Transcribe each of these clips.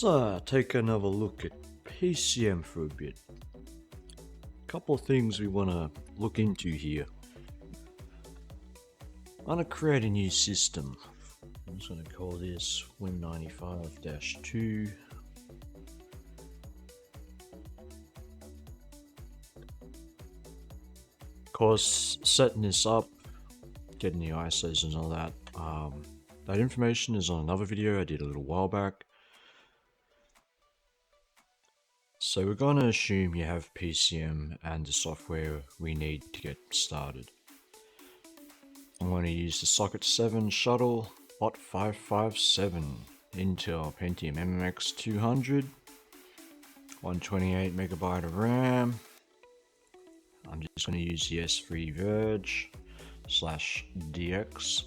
Let's take another look at PCem for a bit. Couple of things we want to look into here. I want to create a new system. I'm just going to call this Win95-2. Of course, setting this up, getting the ISOs and all that, that information is on another video I did a little while back. So we're going to assume you have PCem and the software we need to get started. I'm going to use the Socket 7 Shuttle Bot 557 Intel Pentium MMX 200, 128MB of RAM. I'm just going to use the S3 Verge /DX.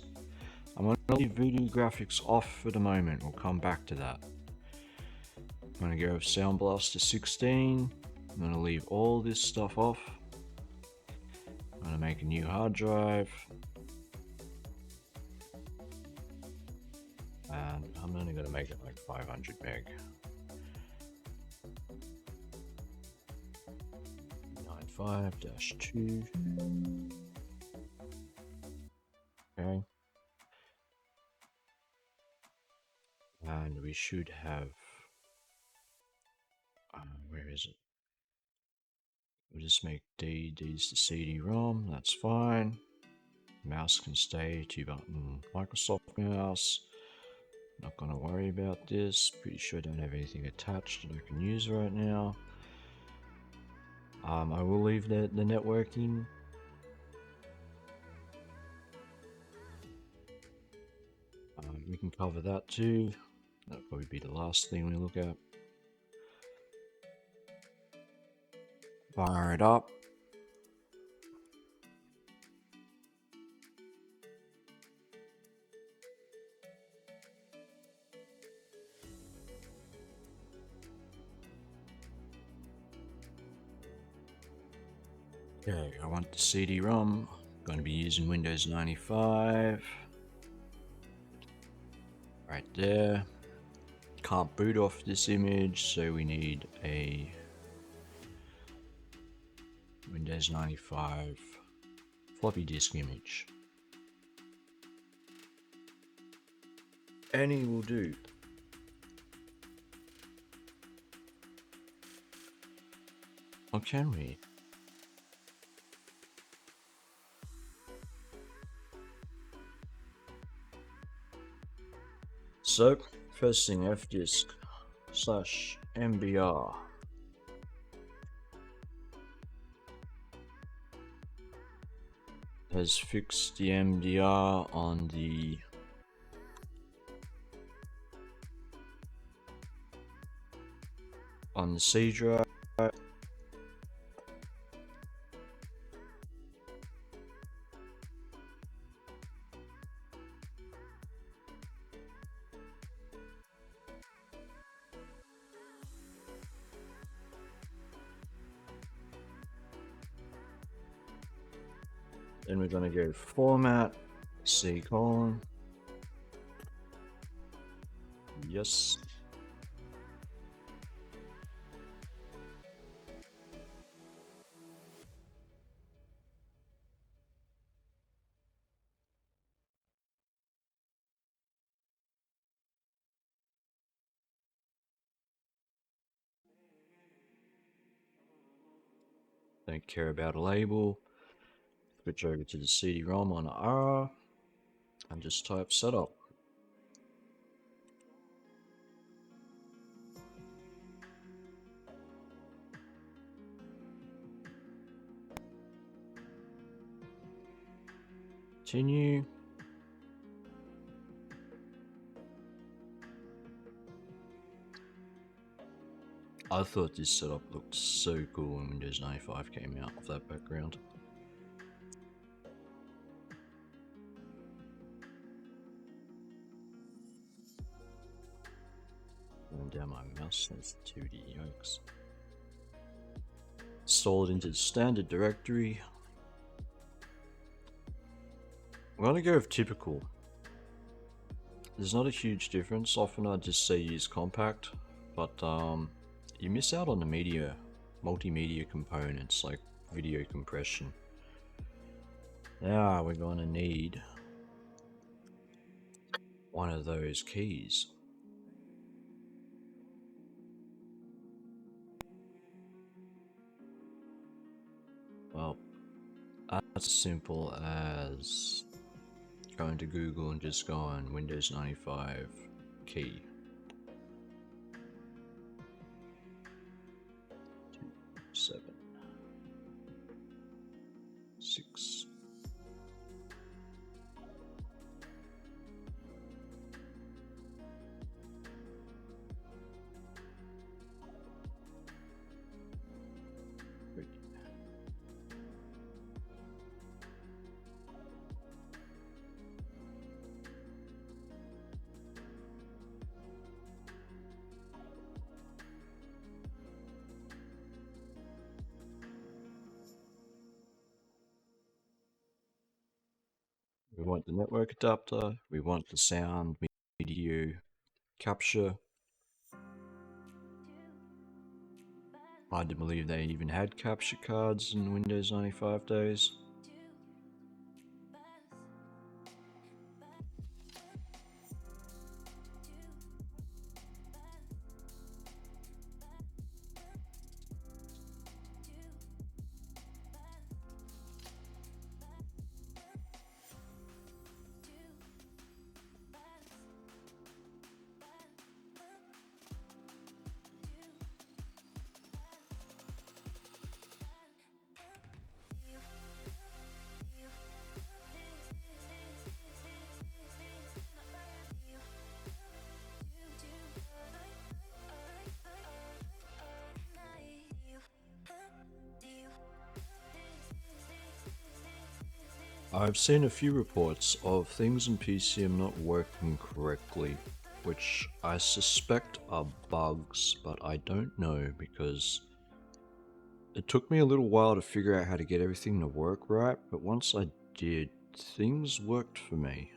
I'm going to leave Voodoo graphics off for the moment, we'll come back to that. I'm going to go with Sound Blaster 16. I'm going to leave all this stuff off. I'm going to make a new hard drive. And I'm only going to make it like 500 meg. 95-2. Okay. And we should have... where is it? We'll just make D's the CD-ROM, that's fine. Mouse can stay 2-button Microsoft mouse. Not gonna worry about this. Pretty sure I don't have anything attached that I can use right now. I will leave the networking. We can cover that too. That'll probably be the last thing we look at. Fire it up. Okay, I want the CD-ROM. Going to be using Windows 95. Right there. Can't boot off this image, so we need a Windows 95 floppy disk image. Any will do. Or can we? So, first thing, fdisk/mbr. Has fixed the MDR on the C drive. Then we're going to go format, C:. Yes. Don't care about a label. Switch over to the CD-ROM on R and just type setup. Continue. I thought this setup looked so cool when Windows 95 came out with that background. And down my mouse, that's 2D yikes. Install it into the standard directory. I'm going to go with typical. There's not a huge difference. Often I just say use compact. but you miss out on the multimedia components like video compression. Now we're going to need one of those keys. Well, as simple as going to Google and just go on Windows 95 key. 2, 7, 6. We want the network adapter, we want the sound, video capture. Hard to believe they even had capture cards in Windows 95 days. I've seen a few reports of things in PCem not working correctly, which I suspect are bugs, but I don't know because it took me a little while to figure out how to get everything to work right, but once I did, things worked for me.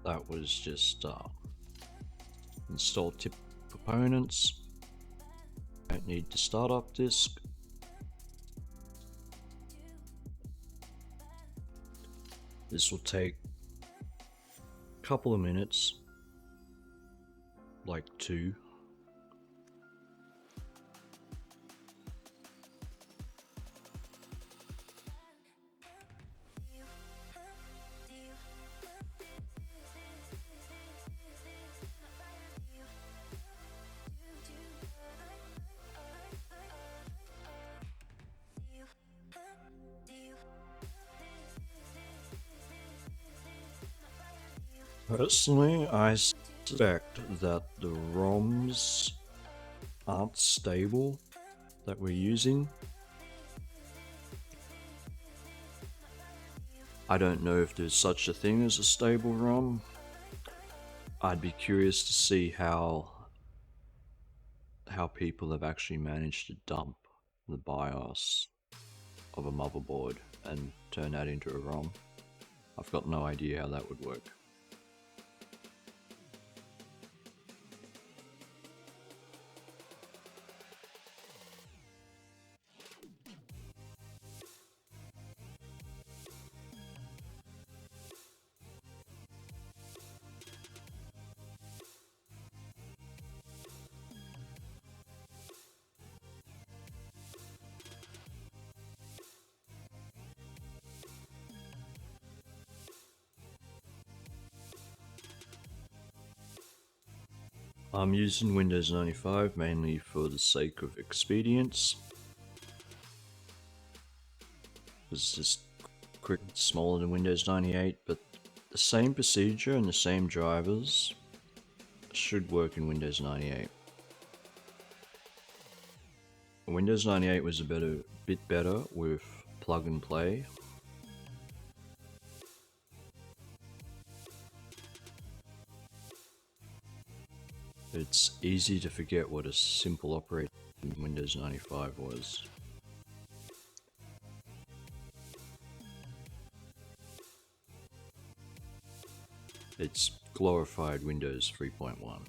That was just install tip components. Don't need the startup disk. This will take a couple of minutes, like 2. Personally, I suspect that the ROMs aren't stable that we're using. I don't know if there's such a thing as a stable ROM. I'd be curious to see how people have actually managed to dump the BIOS of a motherboard and turn that into a ROM. I've got no idea how that would work. I'm using Windows 95 mainly for the sake of expedience. It's just quick, smaller than Windows 98, but the same procedure and the same drivers should work in Windows 98. Windows 98 was a bit better with plug and play. It's easy to forget what a simple operating in Windows 95 was. It's glorified Windows 3.1.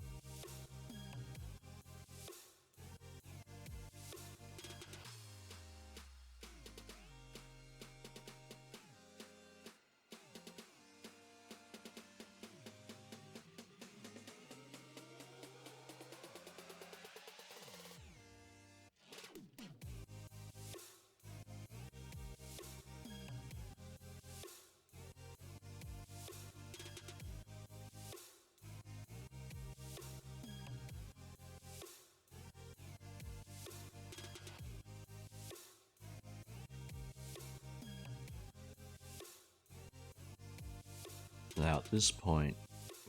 Now at this point,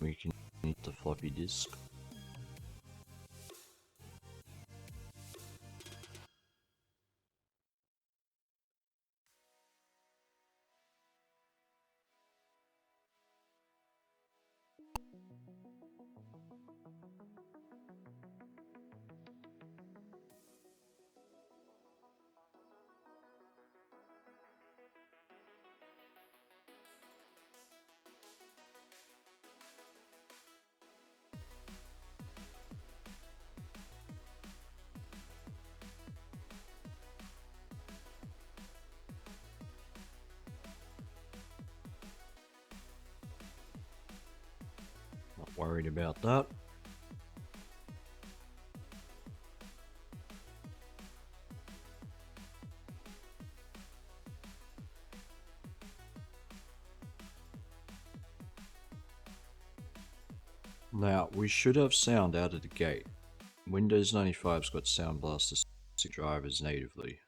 we can need the floppy disk. Not worried about that. Now, we should have sound out of the gate. Windows 95's got Sound Blaster drivers natively.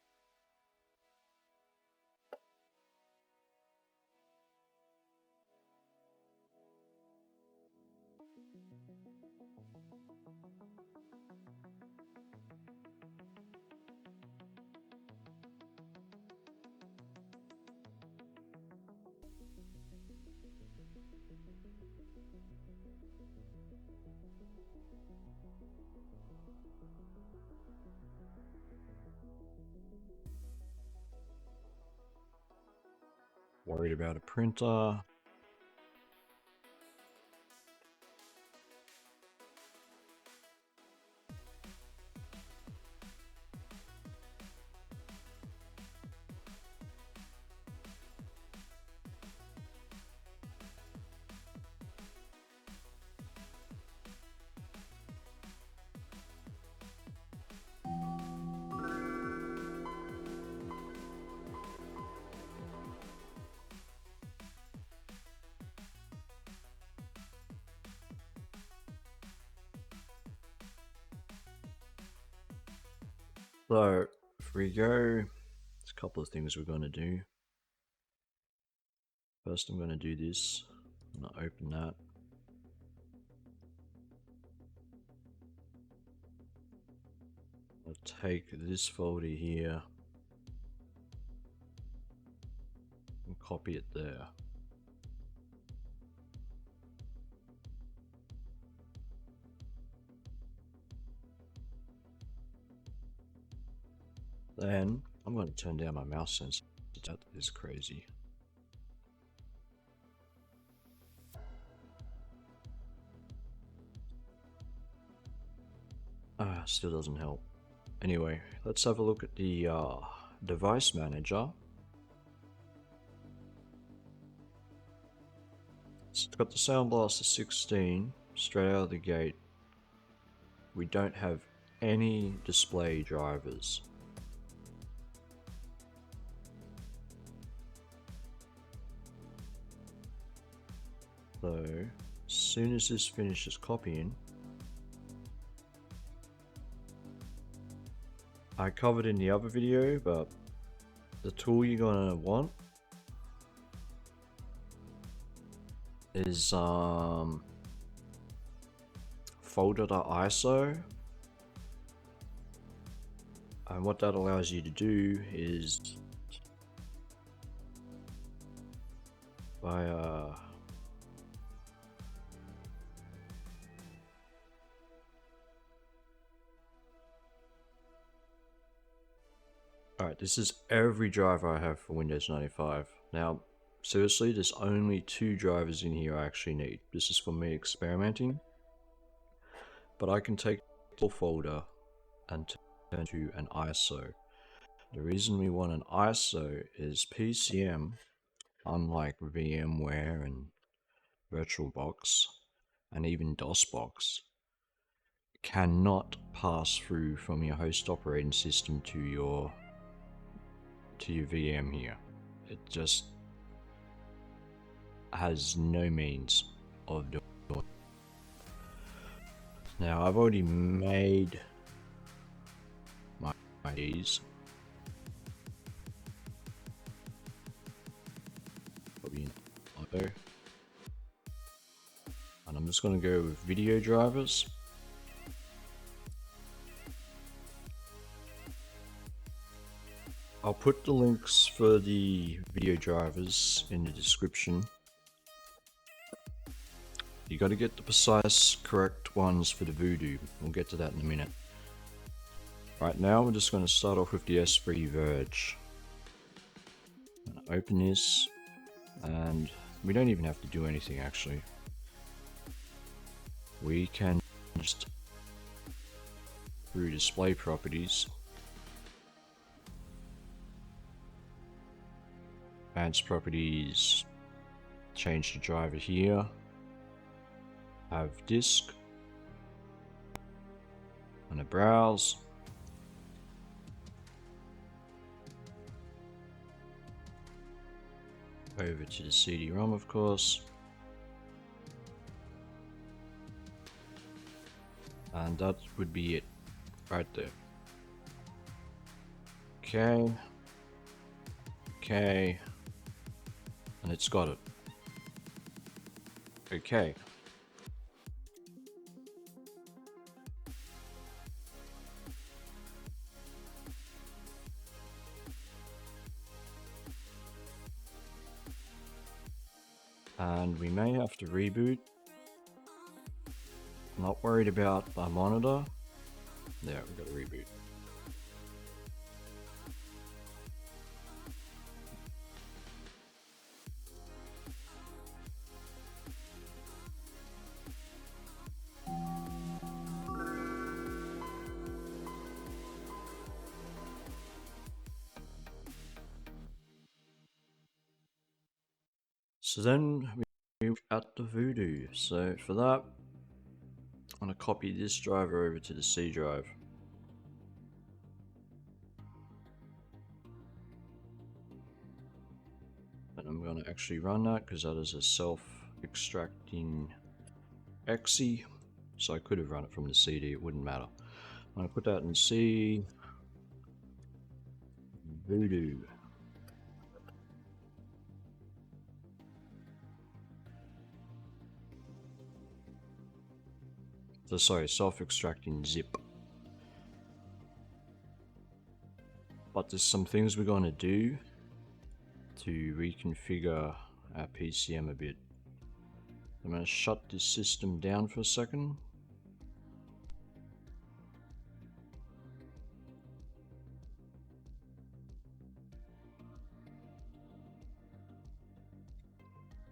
Worried about a printer. So, if we go, there's a couple of things we're going to do. First, I'm going to do this. I'm going to open that. I'll take this folder here and copy it there. Then I'm going to turn down my mouse sensitivity. That is crazy. Still doesn't help. Anyway, let's have a look at the device manager. It's got the Sound Blaster 16 straight out of the gate. We don't have any display drivers. So, as soon as this finishes copying, I covered in the other video, but the tool you're gonna want is folder.iso, and what that allows you to do is by Alright, this is every driver I have for Windows 95. Now, seriously, there's only 2 drivers in here I actually need. This is for me experimenting. But I can take the folder and turn to an ISO. The reason we want an ISO is PCem, unlike VMware and VirtualBox, and even DOSBox, cannot pass through from your host operating system to your VM here. It just has no means of doing it. Now I've already made my IDs. Probably in auto. And I'm just going to go with video drivers. I'll put the links for the video drivers in the description. You got to get the precise correct ones for the Voodoo. We'll get to that in a minute. Right now we're just going to start off with the S3 Verge. Open this, and we don't even have to do anything actually. We can just, through display properties, advanced properties, change the driver here, have disk, and a browse. Over to the CD-ROM, of course. And that would be it right there. Okay. Okay. And it's got it. Okay. And we may have to reboot. Not worried about our monitor. There, we've got to reboot. So then we at the Voodoo. So for that, I'm going to copy this driver over to the C drive. And I'm going to actually run that because that is a self-extracting exe. So I could have run it from the CD, it wouldn't matter. I'm going to put that in C. Voodoo. So sorry, self-extracting zip. But there's some things we're going to do to reconfigure our PCem a bit. I'm going to shut this system down for a second.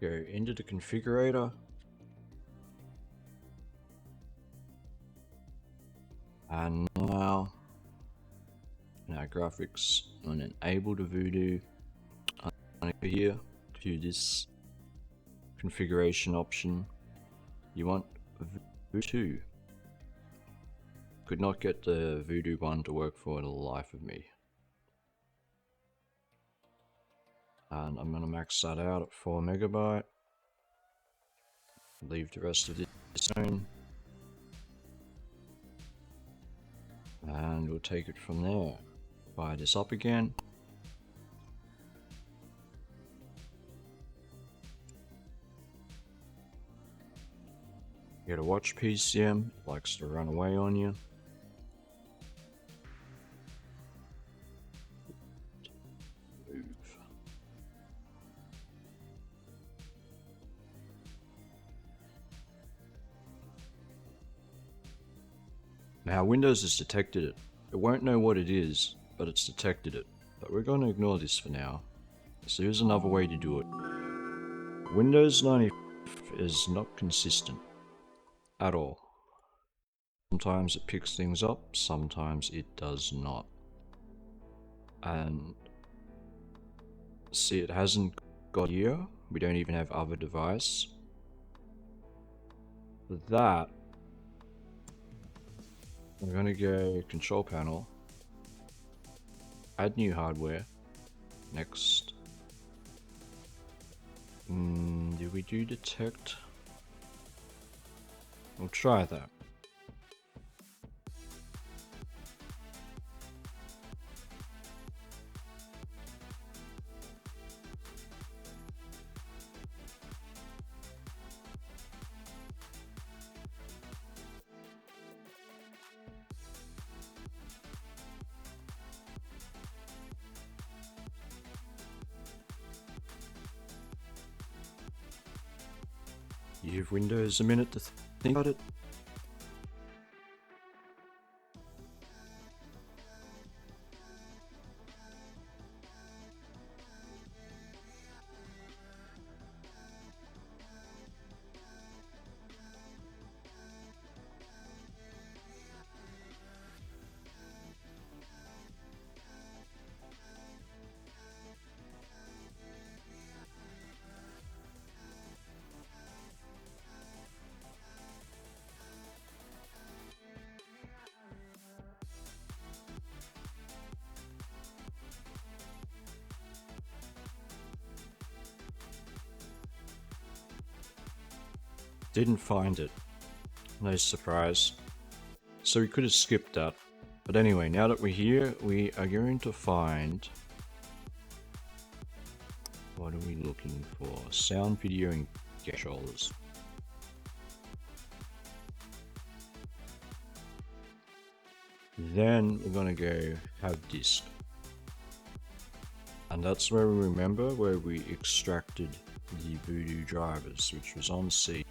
Go into the configurator. And now in our graphics, I'm going to enable the Voodoo. Over here to this configuration option. You want Voodoo 2. Could not get the Voodoo 1 to work for the life of me. And I'm going to max that out at 4 megabyte. Leave the rest of this alone. And we'll take it from there. Fire this up again. You gotta watch PCem, it likes to run away on you. Move. Now Windows has detected it. It won't know what it is, but it's detected it. But we're going to ignore this for now. So here's another way to do it. Windows 95 is not consistent at all. Sometimes it picks things up, sometimes it does not. And see, it hasn't got here. We don't even have other device. For that, we're going to go control panel, add new hardware. Next. Did we do detect? We'll try that. You have Windows a minute to think about it. Didn't find it. No surprise. So we could have skipped that. But anyway, now that we're here, we are going to find... What are we looking for? Sound, video, and controllers. Then we're gonna go have disk. And that's where we remember where we extracted the Voodoo drivers, which was on C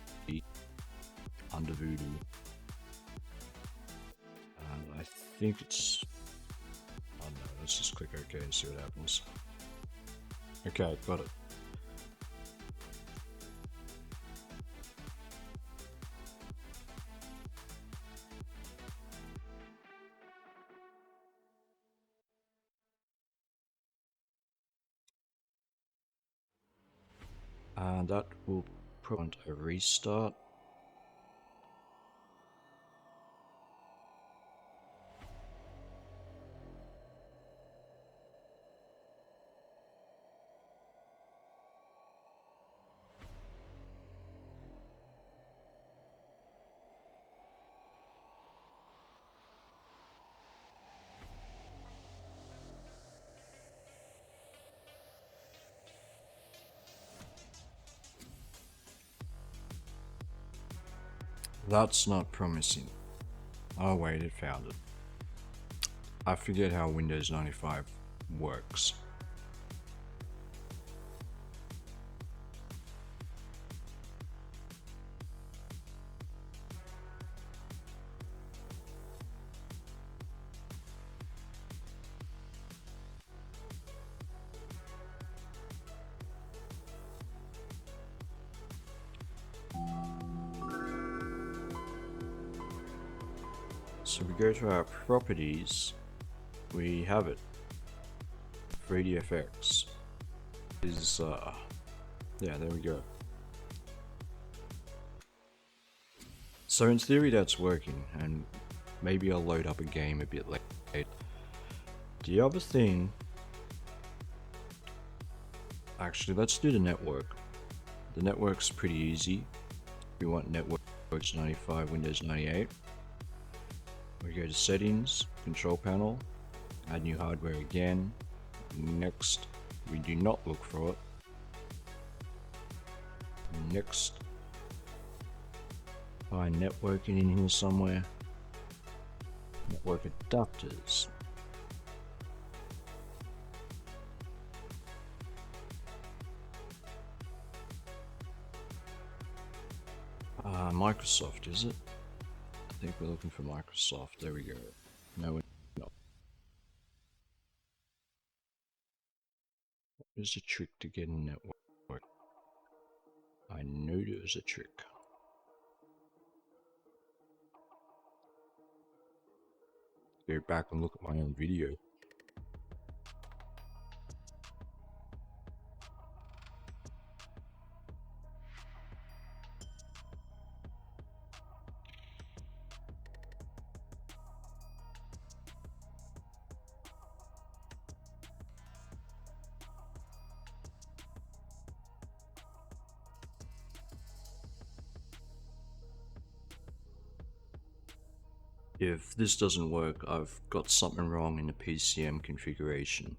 under Voodoo. I think it's... Oh no, let's just click OK and see what happens. Okay, got it. And that will prompt a restart. That's not promising. Oh wait, it found it. I forget how Windows 95 works. So we go to our properties, we have it. 3dfx is, yeah, there we go. So in theory that's working, and maybe I'll load up a game a bit late. The other thing, actually let's do the network. The network's pretty easy. We want networks 95, Windows 98. We go to settings, control panel, add new hardware again. Next, we do not look for it. Next, find networking in here somewhere. Network adapters. Microsoft, is it? I think we're looking for Microsoft. There we go. No, There's a trick to getting network. I knew there was a trick. Go back and look at my own video. If this doesn't work, I've got something wrong in the PCem configuration.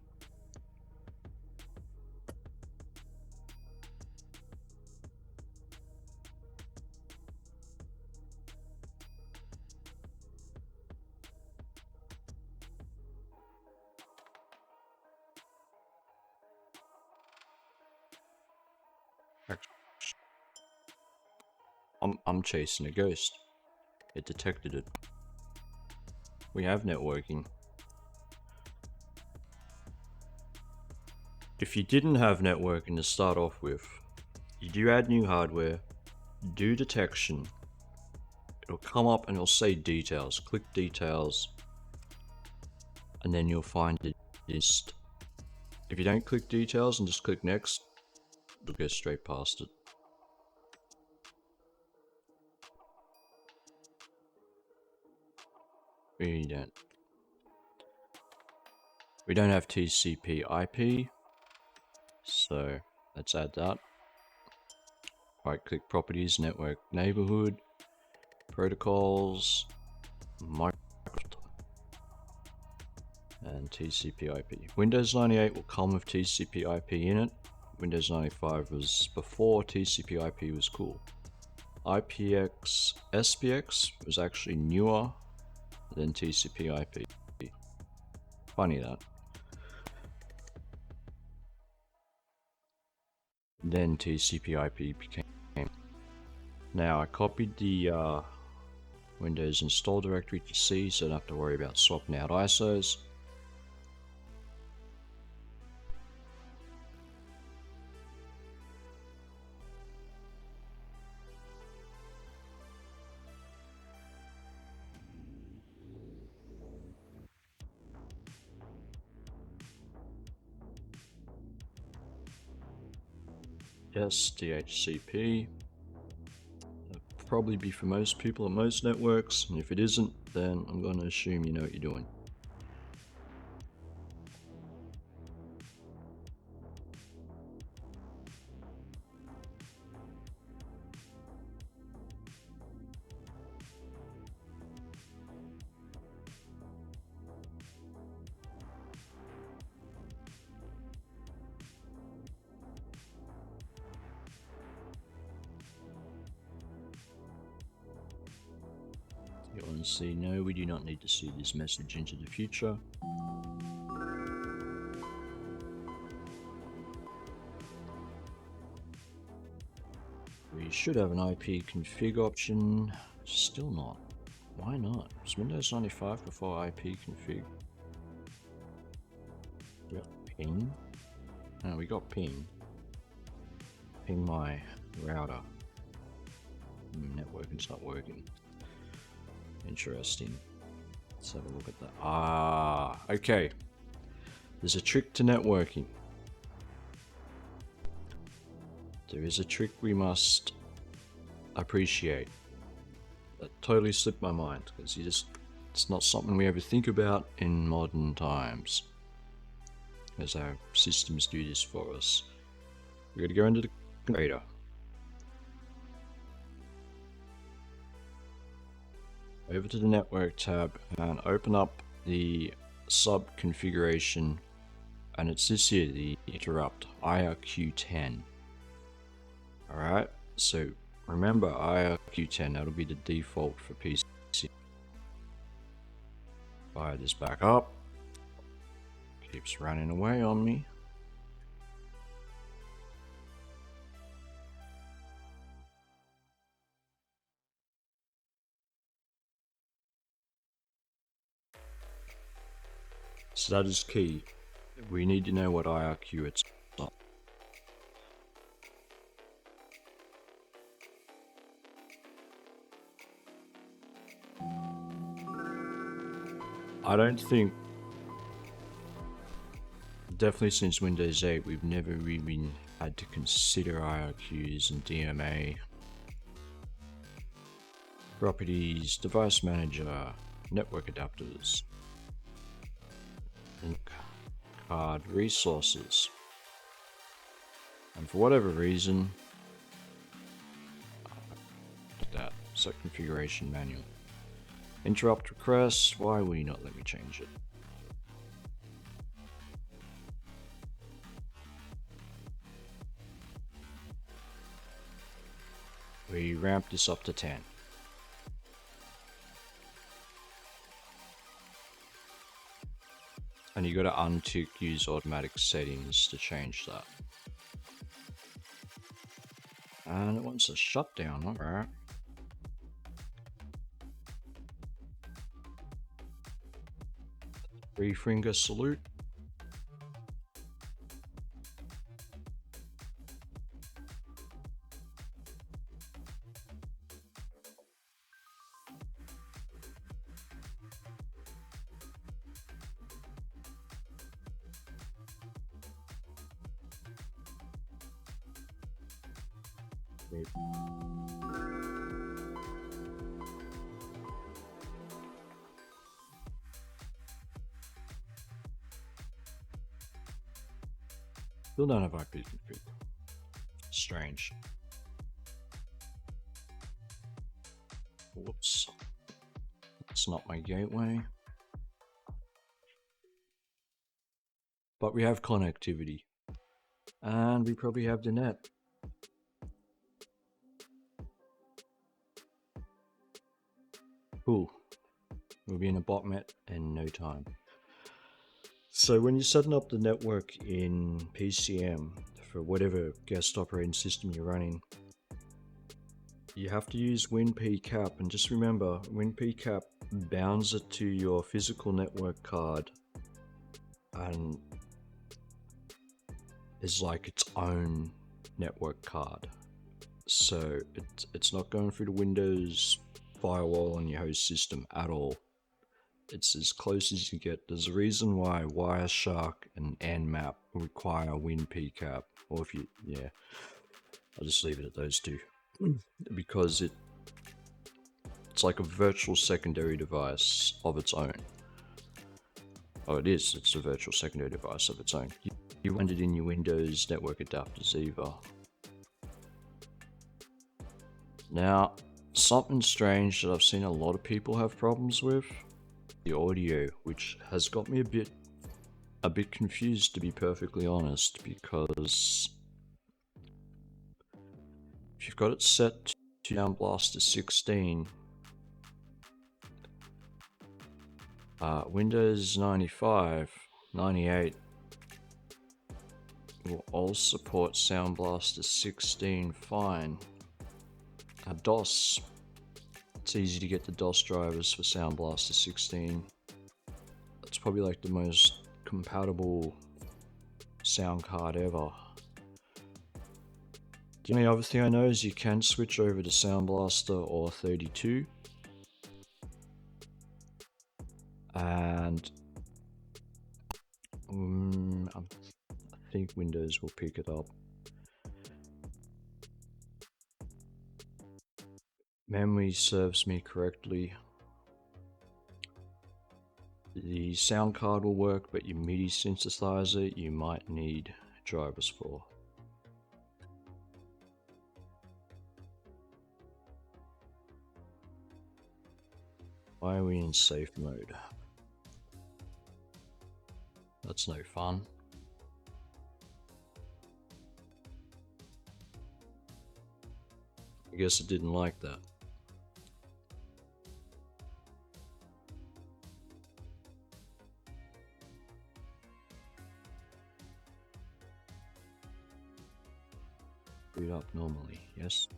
I'm chasing a ghost. It detected it. We have networking. If you didn't have networking to start off with, you do add new hardware, do detection, it'll come up and it'll say details. Click details, and then you'll find it list. If you don't click details and just click next, you'll go straight past it. We don't have TCP IP, so let's add that. Right click properties, network neighborhood, protocols, Microsoft, and TCP IP. Windows 98 will come with TCP IP in it. Windows 95 was before TCP IP was cool. IPX SPX was actually newer than TCP IP. Funny that. Then TCP IP became. Now I copied the Windows install directory to C, so I don't have to worry about swapping out ISOs. Yes, DHCP. That'll probably be for most people on most networks, and if it isn't, then I'm going to assume you know what you're doing. You want to see, no, we do not need to see this message into the future. We should have an IP config option. Still not. Why not? Was Windows 95 before IP config? We got ping? No, we got ping. Ping my router. Networking's not working. Interesting. Let's have a look at that. Ah, okay. There's a trick to networking. There is a trick we must appreciate. That totally slipped my mind, because it's not something we ever think about in modern times, as our systems do this for us. We're going to go into the configurator. Over to the network tab and open up the sub configuration, and it's this here, the interrupt IRQ10. Alright, so remember IRQ10, that'll be the default for PC. Fire this back up. Keeps running away on me. So that is key. We need to know what IRQ it's on. I don't think, definitely since Windows 8, we've never really had to consider IRQs and DMA. Properties, device manager, network adapters, link card resources. And for whatever reason, that set configuration manual. Interrupt request, why will you not let me change it? We ramp this up to 10. And you gotta untick use automatic settings to change that. And it wants a shutdown, alright. Three finger salute. Still don't have IP config. Strange. Whoops. That's not my gateway. But we have connectivity. And we probably have the net. Cool. We'll be in a botnet in no time. So when you're setting up the network in PCem for whatever guest operating system you're running, you have to use WinPCap, and just remember, WinPCap bounds it to your physical network card and is like its own network card. So it's not going through the Windows firewall on your host system at all. It's as close as you get. There's a reason why Wireshark and Nmap require WinPCap, or if you, yeah, I'll just leave it at those two, because it's like a virtual secondary device of its own. Oh, it is. It's a virtual secondary device of its own. You want it in your Windows network adapters either. Now, something strange that I've seen a lot of people have problems with, the audio, which has got me a bit confused, to be perfectly honest, because if you've got it set to Sound Blaster 16, Windows 95, 98 will all support Sound Blaster 16 fine. DOS, it's easy to get the DOS drivers for Sound Blaster 16. It's probably like the most compatible sound card ever. The only other thing I know is you can switch over to Sound Blaster or 32. And I think Windows will pick it up. Memory serves me correctly. The sound card will work, but your MIDI synthesizer you might need drivers for. Why are we in safe mode? That's no fun. I guess it didn't like that. Boot up normally, yes.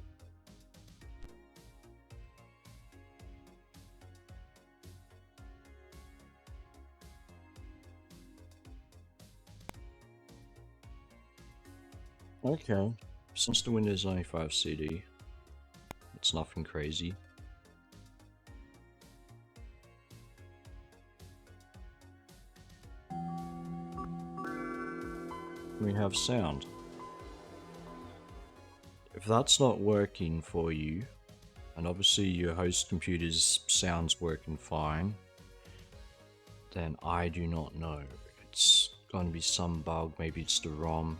Okay, since the Windows 95 CD, it's nothing crazy. have sound. If that's not working for you, and obviously your host computer's sound's working fine, then I do not know. It's going to be some bug, maybe it's the ROM.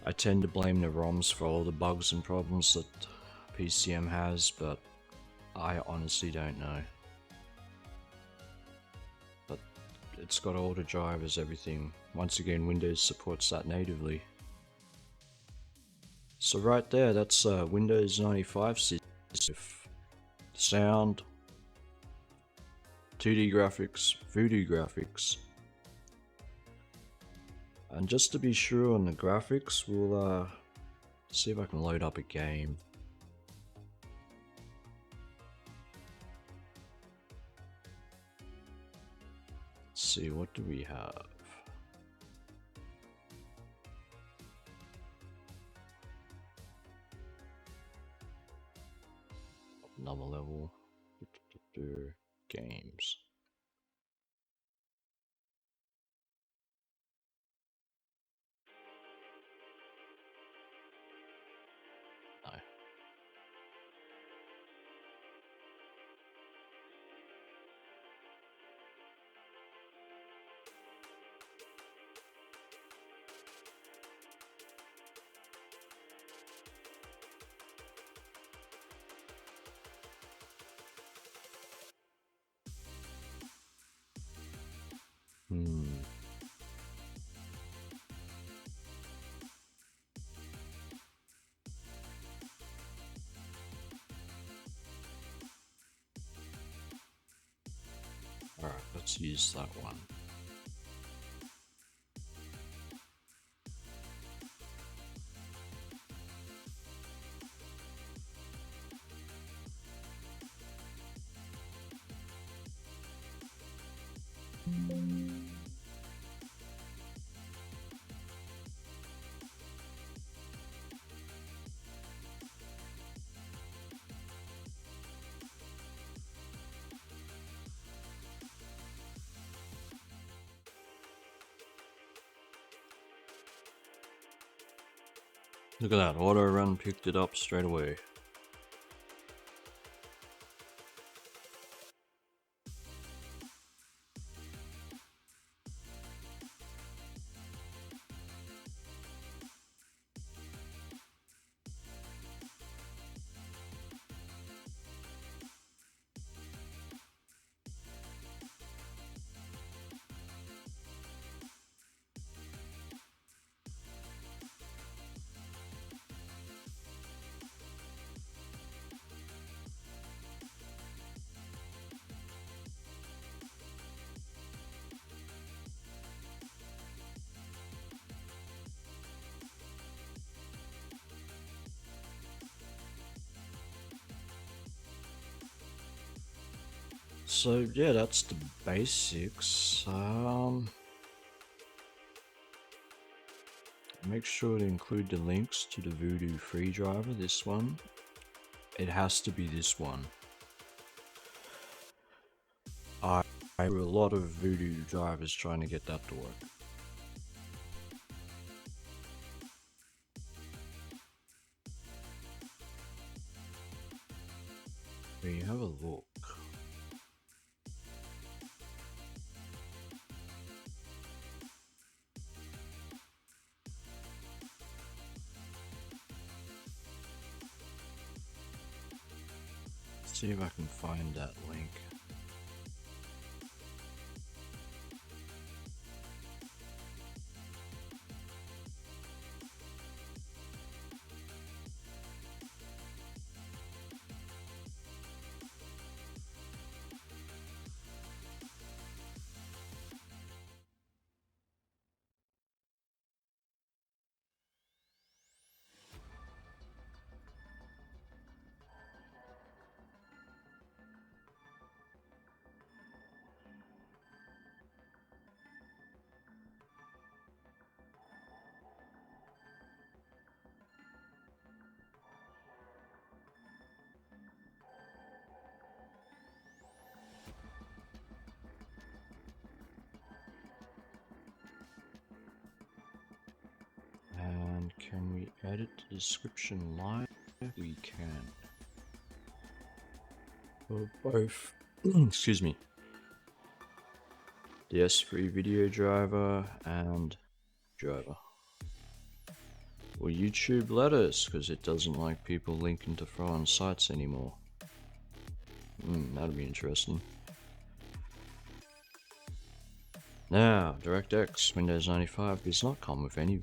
I tend to blame the ROMs for all the bugs and problems that PCem has, but I honestly don't know. But it's got all the drivers, everything. Once again, Windows supports that natively. So right there, that's Windows 95 system with sound, 2D graphics, Voodoo graphics. And just to be sure on the graphics, we'll see if I can load up a game. Let's see, what do we have? Another level. Games. No. Alright, let's use that one. Look at that, auto run picked it up straight away. So yeah, that's the basics. Make sure to include the links to the Voodoo free driver, this one. It has to be this one. I threw a lot of Voodoo drivers trying to get that to work. We have a look. See if I can find that link. And can we edit the description live? We can. For both, excuse me, the S3 video driver and driver. Or YouTube letters, because it doesn't like people linking to foreign sites anymore. That'd be interesting. Now, DirectX Windows 95 does not come with any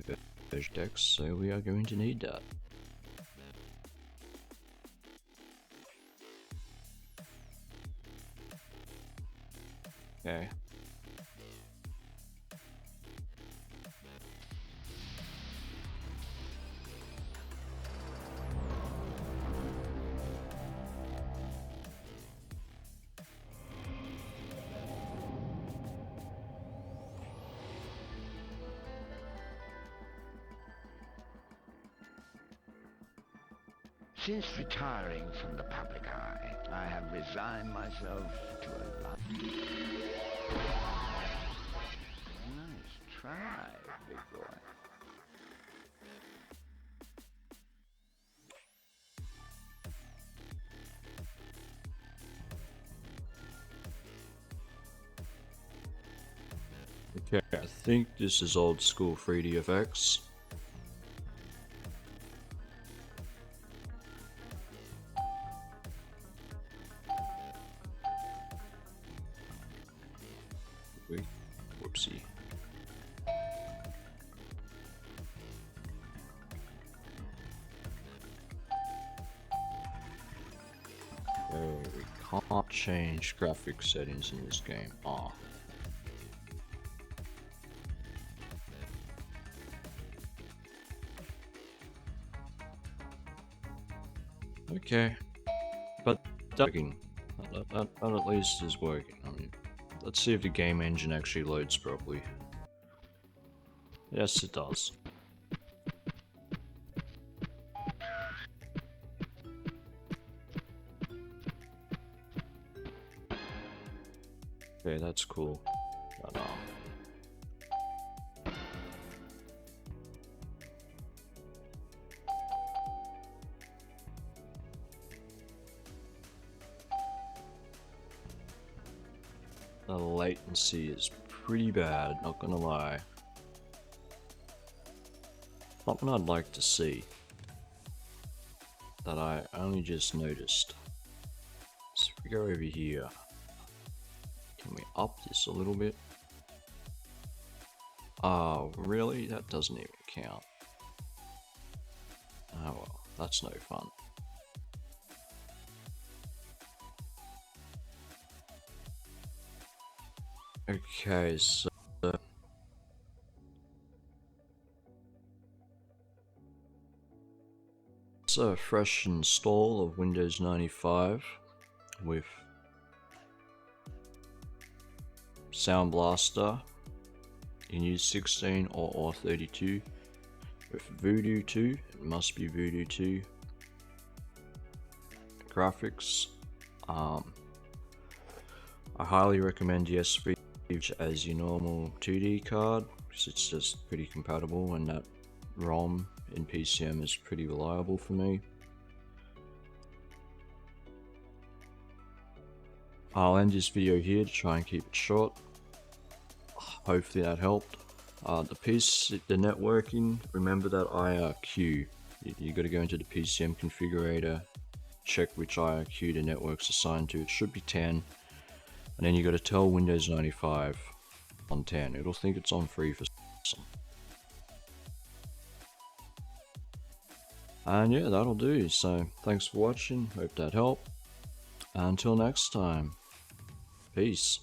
version X, so we are going to need that. Okay. Since retiring from the public eye, I have resigned myself to a life. Nice try, big boy. Okay, I think this is old school 3DFX. Wait, whoopsie. Oh, we can't change graphics settings in this game. Ah. Okay, but that's working. That at least is working. I mean, let's see if the game engine actually loads properly. Yes, it does. Okay, that's cool. But, the latency is pretty bad, not gonna lie. Something I'd like to see that I only just noticed. So if we go over here, can we up this a little bit? Oh, really? That doesn't even count. Oh well, that's no fun. Okay, so it's a fresh install of Windows 95 with Sound Blaster in use 16 or 32 with Voodoo 2, it must be Voodoo 2 graphics. I highly recommend the S3 as your normal 2D card because it's just pretty compatible, and that ROM in PCem is pretty reliable for me. I'll end this video here to try and keep it short. Hopefully that helped. The networking, remember that IRQ. You got to go into the PCem configurator, check which IRQ the network's assigned to. It should be 10. And then you got to tell Windows 95 on 10. It'll think it's on 3 for some. And yeah, that'll do. So thanks for watching. Hope that helped. Until next time. Peace.